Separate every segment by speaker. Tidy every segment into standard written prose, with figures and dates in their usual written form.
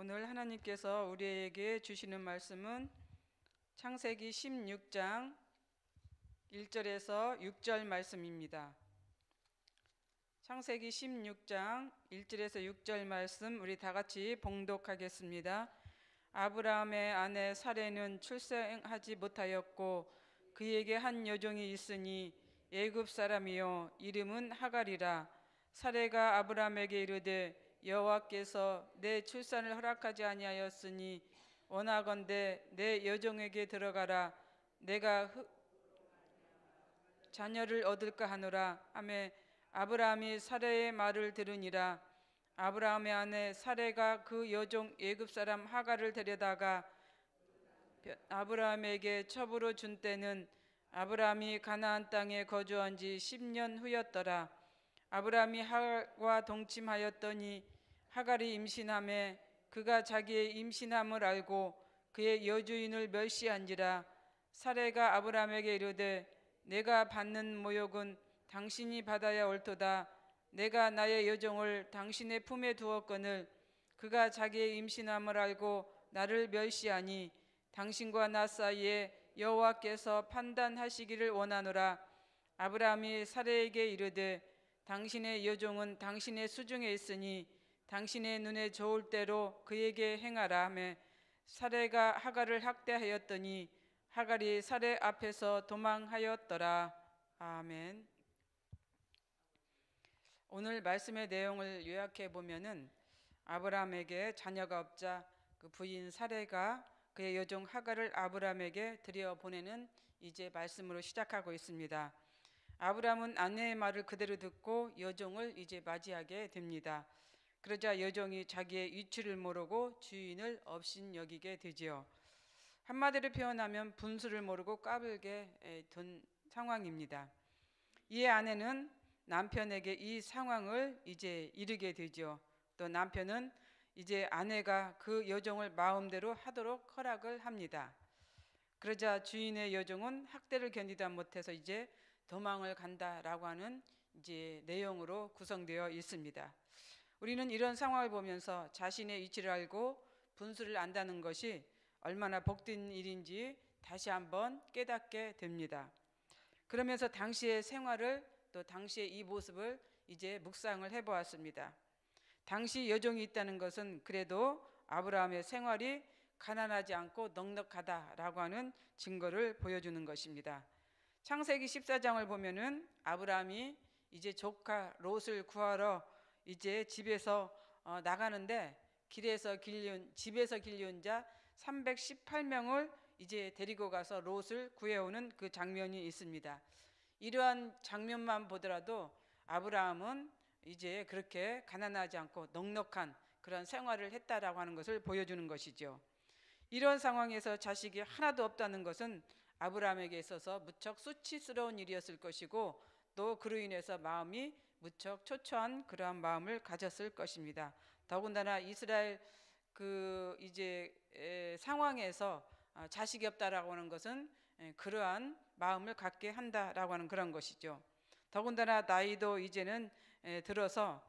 Speaker 1: 오늘 하나님께서 우리에게 주시는 말씀은 창세기 16장 1절에서 6절 말씀입니다. 창세기 16장 1절에서 6절 말씀 우리 다 같이 봉독하겠습니다. 아브라함의 아내 사레는 출생하지 못하였고 그에게 한 여종이 있으니 애굽 사람이요 이름은 하갈이라. 사레가 아브라함에게 이르되 여호와께서 내 출산을 허락하지 아니하였으니 원하건대 내 여종에게 들어가라. 내가 자녀를 얻을까 하노라 하매 아브라함이 사레의 말을 들으니라. 아브라함의 아내 사레가 그 여종 애굽 사람 하갈을 데려다가 아브라함에게 첩으로 준 때는 아브라함이 가나안 땅에 거주한 지 10년 후였더라. 아브라함이 하갈과 동침하였더니 하갈이 임신하매 그가 자기의 임신함을 알고 그의 여주인을 멸시한지라. 사레가 아브라함에게 이르되 내가 받는 모욕은 당신이 받아야 옳도다. 내가 나의 여종을 당신의 품에 두었거늘 그가 자기의 임신함을 알고 나를 멸시하니 당신과 나 사이에 여호와께서 판단하시기를 원하노라. 아브라함이 사레에게 이르되 당신의 여종은 당신의 수중에 있으니 당신의 눈에 좋을 대로 그에게 행하라 하며 사레가 하갈을 학대하였더니 하갈이 사레 앞에서 도망하였더라. 아멘. 오늘 말씀의 내용을 요약해 보면은 아브라함에게 자녀가 없자 그 부인 사레가 그의 여종 하갈을 아브라함에게 들여보내는 이제 말씀으로 시작하고 있습니다. 아브라함은 아내의 말을 그대로 듣고 여종을 이제 맞이하게 됩니다. 그러자 여종이 자기의 위치를 모르고 주인을 업신여기게 되지요. 한마디로 표현하면 분수를 모르고 까불게 된 상황입니다. 이에 아내는 남편에게 이 상황을 이제 이르게 되죠. 또 남편은 이제 아내가 그 여종을 마음대로 하도록 허락을 합니다. 그러자 주인의 여종은 학대를 견디다 못해서 이제 도망을 간다라고 하는 이제 내용으로 구성되어 있습니다. 우리는 이런 상황을 보면서 자신의 위치를 알고 분수를 안다는 것이 얼마나 복된 일인지 다시 한번 깨닫게 됩니다. 그러면서 당시의 생활을 또 당시의 이 모습을 이제 묵상을 해보았습니다. 당시 여종이 있다는 것은 그래도 아브라함의 생활이 가난하지 않고 넉넉하다라고 하는 증거를 보여주는 것입니다. 창세기 14장을 보면은 아브라함이 이제 조카 롯을 구하러 이제 집에서 나가는데 집에서 길리운 자 318명을 이제 데리고 가서 롯을 구해오는 그 장면이 있습니다. 이러한 장면만 보더라도 아브라함은 이제 그렇게 가난하지 않고 넉넉한 그런 생활을 했다라고 하는 것을 보여주는 것이죠. 이런 상황에서 자식이 하나도 없다는 것은 아브라함에게 있어서 무척 수치스러운 일이었을 것이고 또 그로 인해서 마음이 무척 초조한 그러한 마음을 가졌을 것입니다. 더군다나 이스라엘 그 이제 상황에서 자식이 없다라고 하는 것은 그러한 마음을 갖게 한다라고 하는 그런 것이죠. 더군다나 나이도 이제는 들어서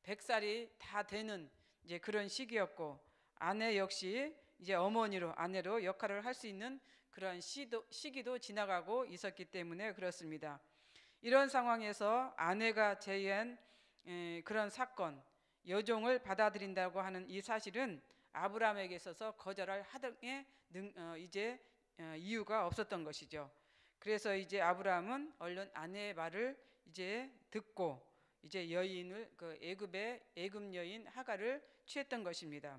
Speaker 1: 100살이 다 되는 이제 그런 시기였고 아내 역시 이제 아내로 역할을 할 수 있는 그런 시기도 지나가고 있었기 때문에 그렇습니다. 이런 상황에서 아내가 제의한 그런 사건, 여종을 받아들인다고 하는 이 사실은 아브라함에게 있어서 거절할 하등의 이제 이유가 없었던 것이죠. 그래서 이제 아브라함은 얼른 아내의 말을 이제 듣고 이제 여인을 그 애굽 여인 하갈을 취했던 것입니다.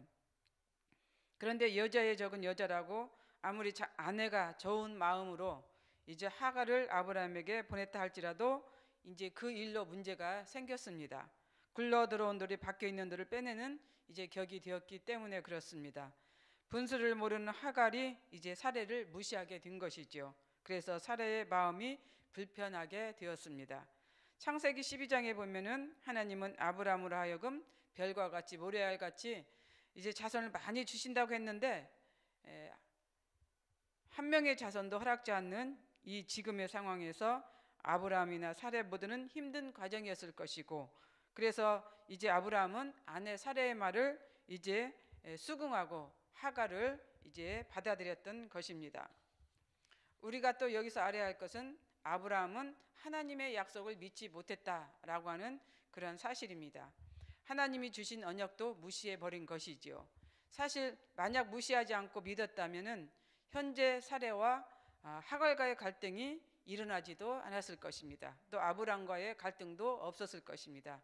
Speaker 1: 그런데 여자의 적은 여자라고 아무리 아내가 좋은 마음으로 이제 하갈을 아브라함에게 보냈다 할지라도 이제 그 일로 문제가 생겼습니다. 굴러 들어온 돌이 밖에 있는 돌을 빼내는 이제 격이 되었기 때문에 그렇습니다. 분수를 모르는 하갈이 이제 사레를 무시하게 된 것이죠. 그래서 사레의 마음이 불편하게 되었습니다. 창세기 12장에 보면은 하나님은 아브라함으로 하여금 별과 같이 모래알 같이 이제 자손을 많이 주신다고 했는데 한 명의 자손도 허락지 않는 이 지금의 상황에서 아브라함이나 사레 모두는 힘든 과정이었을 것이고 그래서 이제 아브라함은 아내 사레의 말을 이제 수긍하고 하갈을 이제 받아들였던 것입니다. 우리가 또 여기서 알아야 할 것은 아브라함은 하나님의 약속을 믿지 못했다라고 하는 그런 사실입니다. 하나님이 주신 언약도 무시해 버린 것이지요. 사실 만약 무시하지 않고 믿었다면은 현재 사례와 하갈과의 갈등이 일어나지도 않았을 것입니다. 또 아브람과의 갈등도 없었을 것입니다.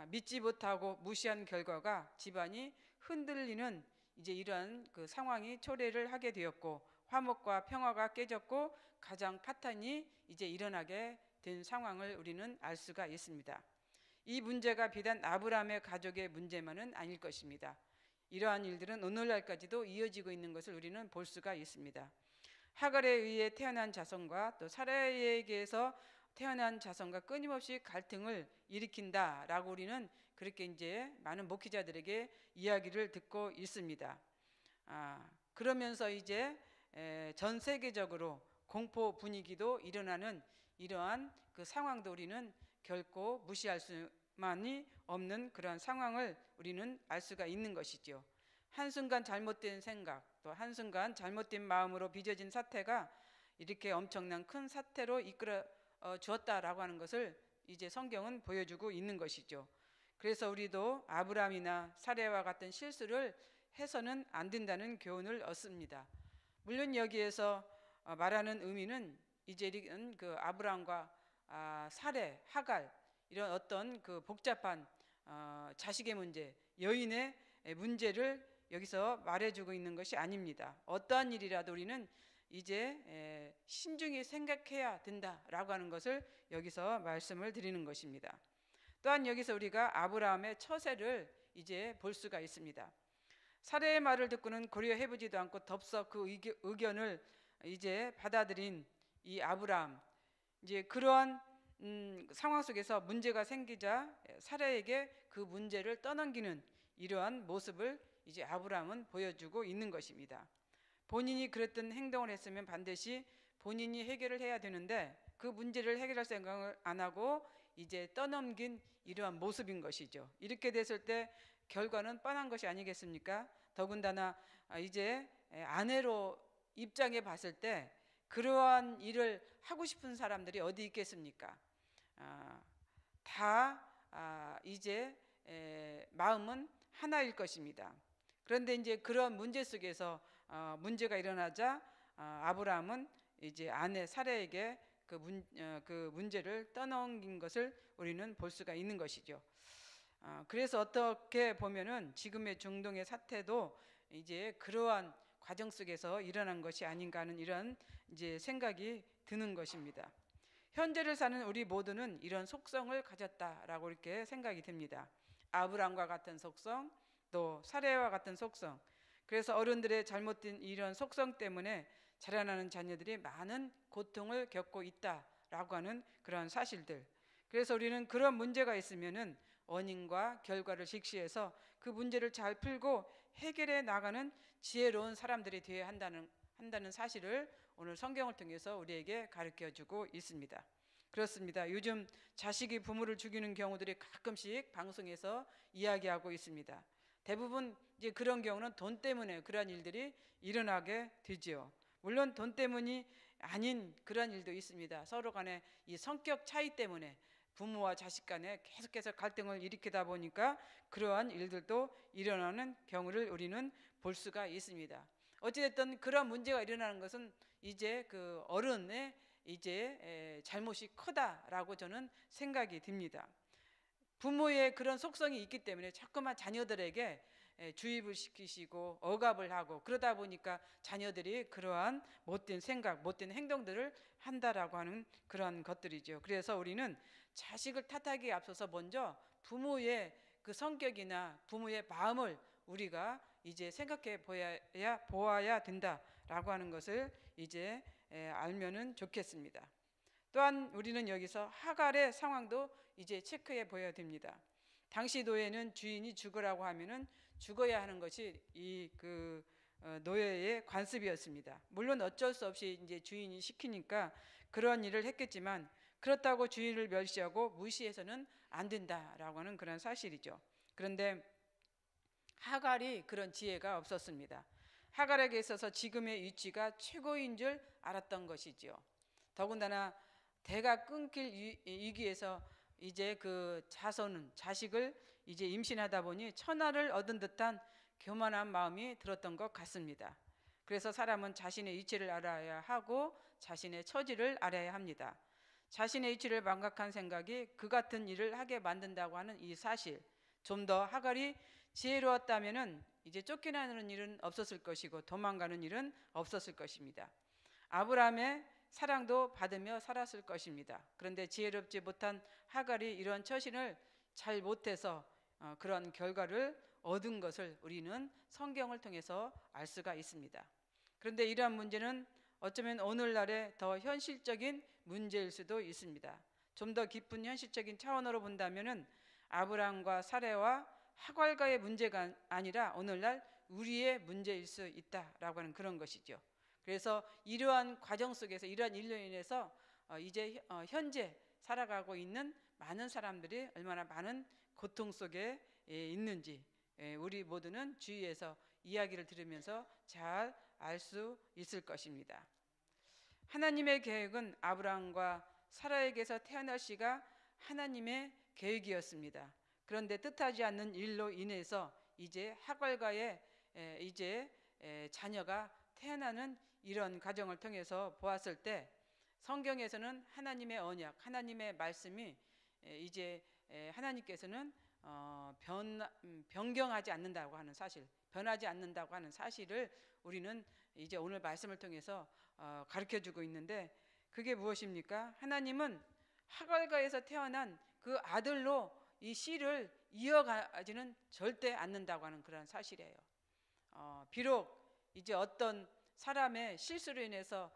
Speaker 1: 믿지 못하고 무시한 결과가 집안이 흔들리는 이제 이러한 그 상황이 초래를 하게 되었고, 화목과 평화가 깨졌고 가정 파탄이 이제 일어나게 된 상황을 우리는 알 수가 있습니다. 이 문제가 비단 아브라함의 가족의 문제만은 아닐 것입니다. 이러한 일들은 오늘날까지도 이어지고 있는 것을 우리는 볼 수가 있습니다. 하갈에 의해 태어난 자손과 또 사라에게서 태어난 자손과 끊임없이 갈등을 일으킨다라고 우리는 그렇게 이제 많은 목회자들에게 이야기를 듣고 있습니다. 그러면서 이제 전 세계적으로 공포 분위기도 일어나는 이러한 그 상황도 우리는 결코 무시할 수만이 없는 그런 상황을 우리는 알 수가 있는 것이죠. 한순간 잘못된 생각, 또 한순간 잘못된 마음으로 빚어진 사태가 이렇게 엄청난 큰 사태로 이끌어 주었다라고 하는 것을 이제 성경은 보여주고 있는 것이죠. 그래서 우리도 아브라함이나 사레와 같은 실수를 해서는 안 된다는 교훈을 얻습니다. 물론 여기에서 말하는 의미는 이제 그 아브라함과 사레, 하갈 이런 어떤 그 복잡한 자식의 문제, 여인의 문제를 여기서 말해주고 있는 것이 아닙니다. 어떠한 일이라도 우리는 이제 신중히 생각해야 된다라고 하는 것을 여기서 말씀을 드리는 것입니다. 또한 여기서 우리가 아브라함의 처세를 이제 볼 수가 있습니다. 사례의 말을 듣고는 고려해보지도 않고 덥석 그 의견을 이제 받아들인 이 아브라함, 이제 그러한 상황 속에서 문제가 생기자 사례에게 그 문제를 떠넘기는 이러한 모습을 이제 아브라함은 보여주고 있는 것입니다. 본인이 그랬던 행동을 했으면 반드시 본인이 해결을 해야 되는데 그 문제를 해결할 생각을 안 하고 이제 떠넘긴 이러한 모습인 것이죠. 이렇게 됐을 때 결과는 뻔한 것이 아니겠습니까? 더군다나 이제 아내로 입장해 봤을 때 그러한 일을 하고 싶은 사람들이 어디 있겠습니까? 다 이제 마음은 하나일 것입니다. 그런데 이제 그런 문제 속에서 문제가 일어나자 아브라함은 이제 아내 사레에게 그 문제를 떠넘긴 것을 우리는 볼 수가 있는 것이죠. 그래서 어떻게 보면은 지금의 중동의 사태도 이제 그러한 과정 속에서 일어난 것이 아닌가 하는 이런 이제 생각이 드는 것입니다. 현재를 사는 우리 모두는 이런 속성을 가졌다라고 이렇게 생각이 듭니다. 아브람과 같은 속성, 또 사레와 같은 속성. 그래서 어른들의 잘못된 이런 속성 때문에 자라나는 자녀들이 많은 고통을 겪고 있다라고 하는 그런 사실들. 그래서 우리는 그런 문제가 있으면은 원인과 결과를 직시해서 그 문제를 잘 풀고 해결해 나가는 지혜로운 사람들이 되어야 한다는 사실을 오늘 성경을 통해서 우리에게 가르쳐주고 있습니다. 그렇습니다. 요즘 자식이 부모를 죽이는 경우들이 가끔씩 방송에서 이야기하고 있습니다. 대부분 이제 그런 경우는 돈 때문에 그러한 일들이 일어나게 되지요. 물론 돈 때문이 아닌 그런 일도 있습니다. 서로 간에 이 성격 차이 때문에 부모와 자식 간에 계속해서 갈등을 일으키다 보니까 그러한 일들도 일어나는 경우를 우리는 볼 수가 있습니다. 어찌됐든 그런 문제가 일어나는 것은 이제 그 어른의 이제 잘못이 크다라고 저는 생각이 듭니다. 부모의 그런 속성이 있기 때문에 자꾸만 자녀들에게 주입을 시키시고 억압을 하고 그러다 보니까 자녀들이 그러한 못된 생각, 못된 행동들을 한다라고 하는 그런 것들이죠. 그래서 우리는 자식을 탓하기에 앞서서 먼저 부모의 그 성격이나 부모의 마음을 우리가 이제 생각해 보아야 된다라고 하는 것을 이제 알면은 좋겠습니다. 또한 우리는 여기서 하갈의 상황도 이제 체크해 보아야 됩니다. 당시 노예는 주인이 죽으라고 하면은 죽어야 하는 것이 이 그 노예의 관습이었습니다. 물론 어쩔 수 없이 이제 주인이 시키니까 그런 일을 했겠지만 그렇다고 주인을 멸시하고 무시해서는 안 된다라고 하는 그런 사실이죠. 그런데 하갈이 그런 지혜가 없었습니다. 하갈에게 있어서 지금의 위치가 최고인 줄 알았던 것이지요. 더군다나 대가 끊길 위기에서 이제 그 자식을 이제 임신하다 보니 천하를 얻은 듯한 교만한 마음이 들었던 것 같습니다. 그래서 사람은 자신의 위치를 알아야 하고 자신의 처지를 알아야 합니다. 자신의 위치를 망각한 생각이 그 같은 일을 하게 만든다고 하는 이 사실, 좀 더 하갈이 지혜로웠다면은 이제 쫓겨나는 일은 없었을 것이고 도망가는 일은 없었을 것입니다. 아브라함의 사랑도 받으며 살았을 것입니다. 그런데 지혜롭지 못한 하갈이 이런 처신을 잘 못해서 그런 결과를 얻은 것을 우리는 성경을 통해서 알 수가 있습니다. 그런데 이러한 문제는 어쩌면 오늘날의 더 현실적인 문제일 수도 있습니다. 좀 더 깊은 현실적인 차원으로 본다면은 아브라함과 사레와 하갈과의 문제가 아니라 오늘날 우리의 문제일 수 있다라고 하는 그런 것이죠. 그래서 이러한 과정 속에서 이러한 일로 인해서 이제 현재 살아가고 있는 많은 사람들이 얼마나 많은 고통 속에 있는지 우리 모두는 주위에서 이야기를 들으면서 잘 알 수 있을 것입니다. 하나님의 계획은 아브라함과 사라에게서 태어날 씨가 하나님의 계획이었습니다. 그런데 뜻하지 않는 일로 인해서 이제 하갈과의 이제 자녀가 태어나는 이런 과정을 통해서 보았을 때 성경에서는 하나님의 언약, 하나님의 말씀이 이제 하나님께서는 변경하지 않는다고 하는 사실, 변하지 않는다고 하는 사실을 우리는 이제 오늘 말씀을 통해서 가르쳐주고 있는데 그게 무엇입니까? 하나님은 하갈가에서 태어난 그 아들로 이 씨를 이어가지는 절대 않는다고 하는 그런 사실이에요. 비록 이제 어떤 사람의 실수로 인해서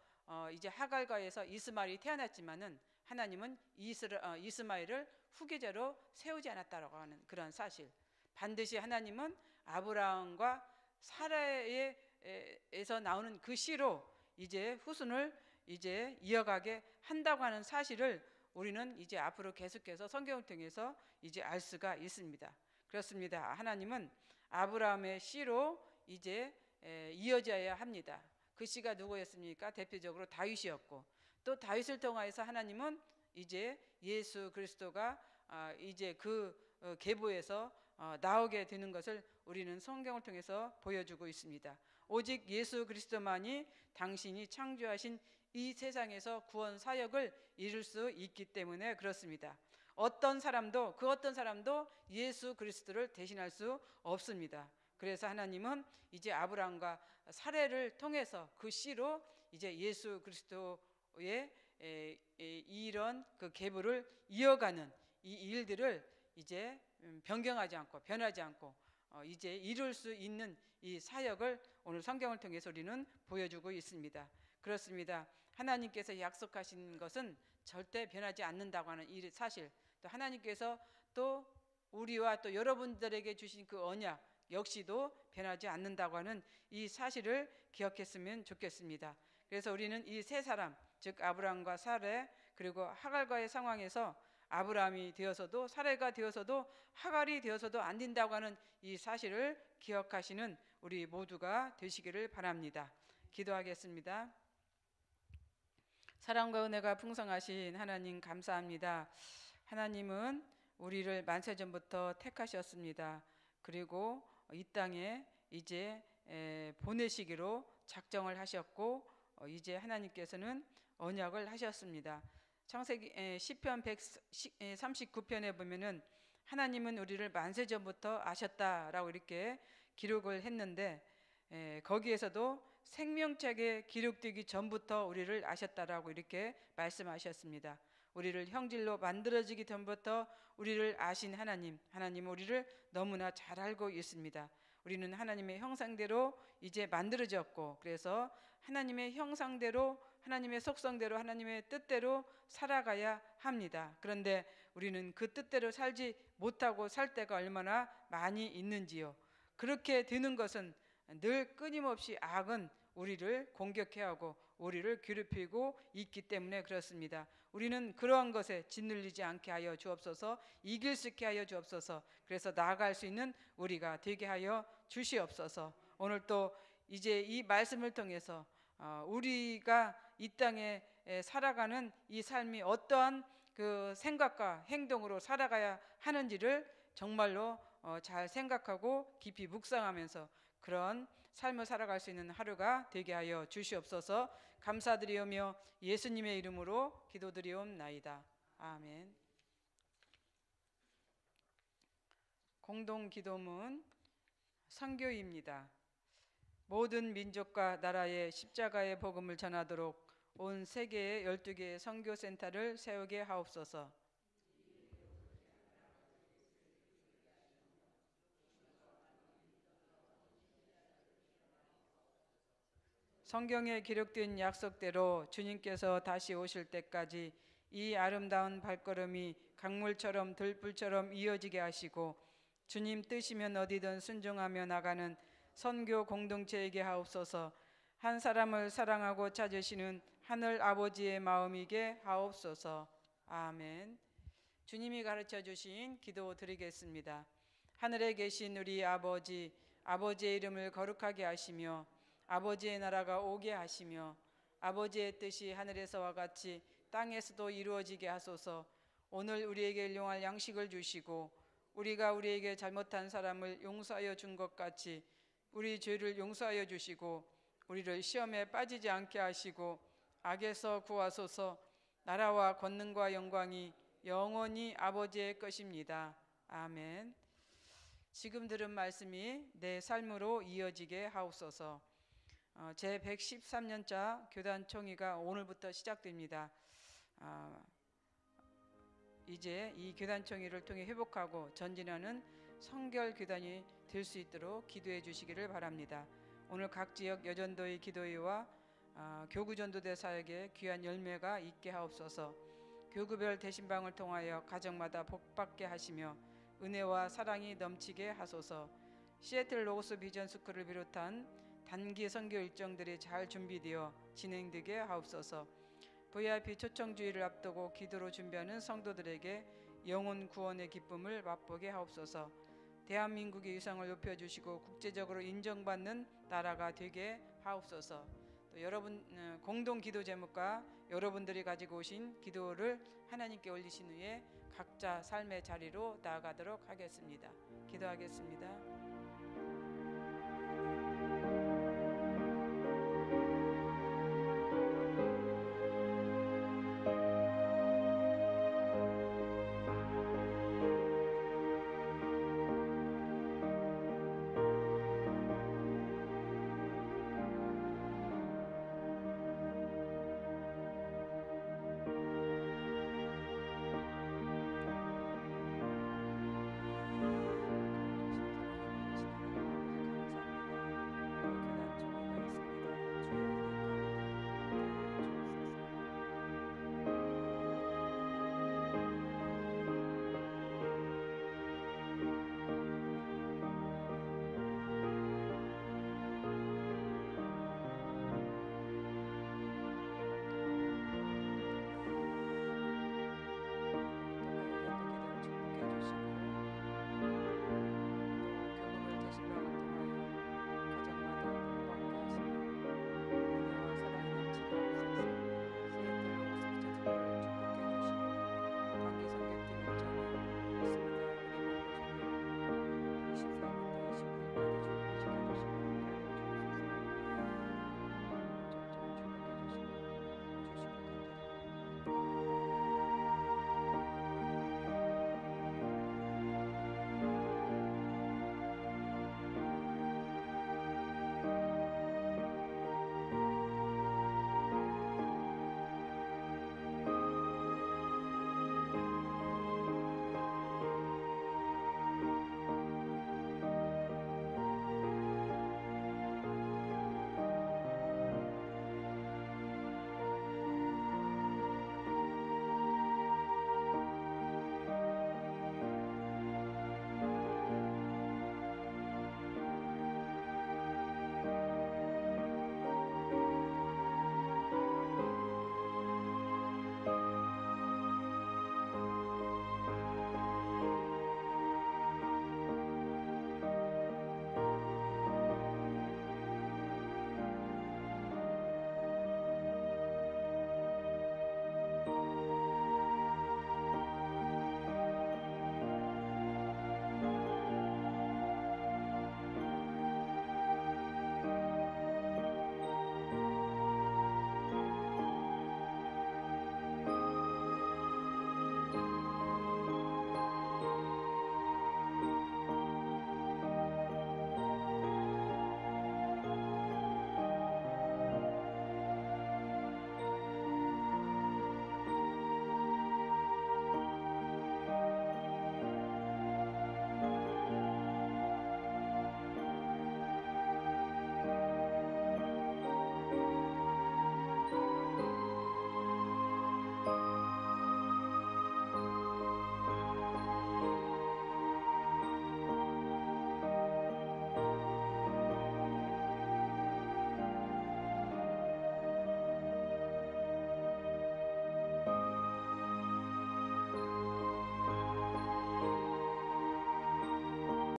Speaker 1: 이제 하갈가에서 이스마엘이 태어났지만은 하나님은 이스마엘을 후계자로 세우지 않았다라고 하는 그런 사실. 반드시 하나님은 아브라함과 사라에서 나오는 그 씨로 이제 후손을 이제 이어가게 한다고 하는 사실을 우리는 이제 앞으로 계속해서 성경을 통해서 이제 알 수가 있습니다. 그렇습니다. 하나님은 아브라함의 씨로 이제 이어져야 합니다. 그 씨가 누구였습니까? 대표적으로 다윗이었고 또 다윗을 통하여서 하나님은 이제 예수 그리스도가 이제 그 계보에서 나오게 되는 것을 우리는 성경을 통해서 보여주고 있습니다. 오직 예수 그리스도만이 당신이 창조하신 이 세상에서 구원 사역을 이룰 수 있기 때문에 그렇습니다. 어떤 사람도 예수 그리스도를 대신할 수 없습니다. 그래서 하나님은 이제 아브라함과 사레를 통해서 그 씨로 이제 예수 그리스도의 이런 그 계보를 이어가는 이 일들을 이제 변경하지 않고 변하지 않고 이제 이룰 수 있는 이 사역을 오늘 성경을 통해서 우리는 보여주고 있습니다. 그렇습니다. 하나님께서 약속하신 것은 절대 변하지 않는다고 하는 이 사실, 또 하나님께서 또 우리와 또 여러분들에게 주신 그 언약 역시도 변하지 않는다고 하는 이 사실을 기억했으면 좋겠습니다. 그래서 우리는 이 세 사람, 즉 아브라함과 사레 그리고 하갈과의 상황에서 아브라함이 되어서도 사레가 되어서도 하갈이 되어서도 안 된다고 하는 이 사실을 기억하시는 우리 모두가 되시기를 바랍니다. 기도하겠습니다. 사랑과 은혜가 풍성하신 하나님 감사합니다. 하나님은 우리를 만세전부터 택하셨습니다. 그리고 이 땅에 이제 보내시기로 작정을 하셨고 이제 하나님께서는 언약을 하셨습니다. 창세기 시편 139편에 보면은 하나님은 우리를 만세전부터 아셨다라고 이렇게 기록을 했는데 거기에서도 생명책에 기록되기 전부터 우리를 아셨다라고 이렇게 말씀하셨습니다. 우리를 형질로 만들어지기 전부터 우리를 아신 하나님 우리를 너무나 잘 알고 있습니다. 우리는 하나님의 형상대로 이제 만들어졌고 그래서 하나님의 형상대로 하나님의 속성대로 하나님의 뜻대로 살아가야 합니다. 그런데 우리는 그 뜻대로 살지 못하고 살 때가 얼마나 많이 있는지요. 그렇게 되는 것은 늘 끊임없이 악은 우리를 공격해하고 우리를 괴롭히고 있기 때문에 그렇습니다. 우리는 그러한 것에 짓눌리지 않게 하여 주옵소서. 이길 수 있게 하여 주옵소서. 그래서 나아갈 수 있는 우리가 되게 하여 주시옵소서. 오늘 또 이제 이 말씀을 통해서 우리가 이 땅에 살아가는 이 삶이 어떠한 그 생각과 행동으로 살아가야 하는지를 정말로 잘 생각하고 깊이 묵상하면서 그런 삶을 살아갈 수 있는 하루가 되게 하여 주시옵소서. 감사드리오며 예수님의 이름으로 기도드리옵나이다. 아멘. 공동 기도문 선교입니다. 모든 민족과 나라에 십자가의 복음을 전하도록 온 세계에 12개의 선교센터를 세우게 하옵소서. 성경에 기록된 약속대로 주님께서 다시 오실 때까지 이 아름다운 발걸음이 강물처럼 들불처럼 이어지게 하시고 주님 뜻이면 어디든 순종하며 나가는 선교 공동체에게 하옵소서. 한 사람을 사랑하고 찾으시는 하늘 아버지의 마음이게 하옵소서. 아멘. 주님이 가르쳐 주신 기도 드리겠습니다. 하늘에 계신 우리 아버지, 아버지의 이름을 거룩하게 하시며 아버지의 나라가 오게 하시며 아버지의 뜻이 하늘에서와 같이 땅에서도 이루어지게 하소서. 오늘 우리에게 일용할 양식을 주시고 우리가 우리에게 잘못한 사람을 용서하여 준 것 같이 우리 죄를 용서하여 주시고 우리를 시험에 빠지지 않게 하시고 악에서 구하소서. 나라와 권능과 영광이 영원히 아버지의 것입니다. 아멘. 지금 들은 말씀이 내 삶으로 이어지게 하옵소서. 제 113년차 교단 총회가 오늘부터 시작됩니다. 이제 이 교단 총회를 통해 회복하고 전진하는 성결 교단이 될 수 있도록 기도해 주시기를 바랍니다. 오늘 각 지역 여전도의 기도회와 교구전도대 사역에 귀한 열매가 있게 하옵소서. 교구별 대신방을 통하여 가정마다 복받게 하시며 은혜와 사랑이 넘치게 하소서. 시애틀 로고스 비전 스쿨을 비롯한 단기 선교 일정들이 잘 준비되어 진행되게 하옵소서. VIP 초청주의를 앞두고 기도로 준비하는 성도들에게 영혼 구원의 기쁨을 맛보게 하옵소서. 대한민국의 위상을 높여주시고 국제적으로 인정받는 나라가 되게 하옵소서. 또 여러분 공동 기도 제목과 여러분들이 가지고 오신 기도를 하나님께 올리신 후에 각자 삶의 자리로 나아가도록 하겠습니다. 기도하겠습니다.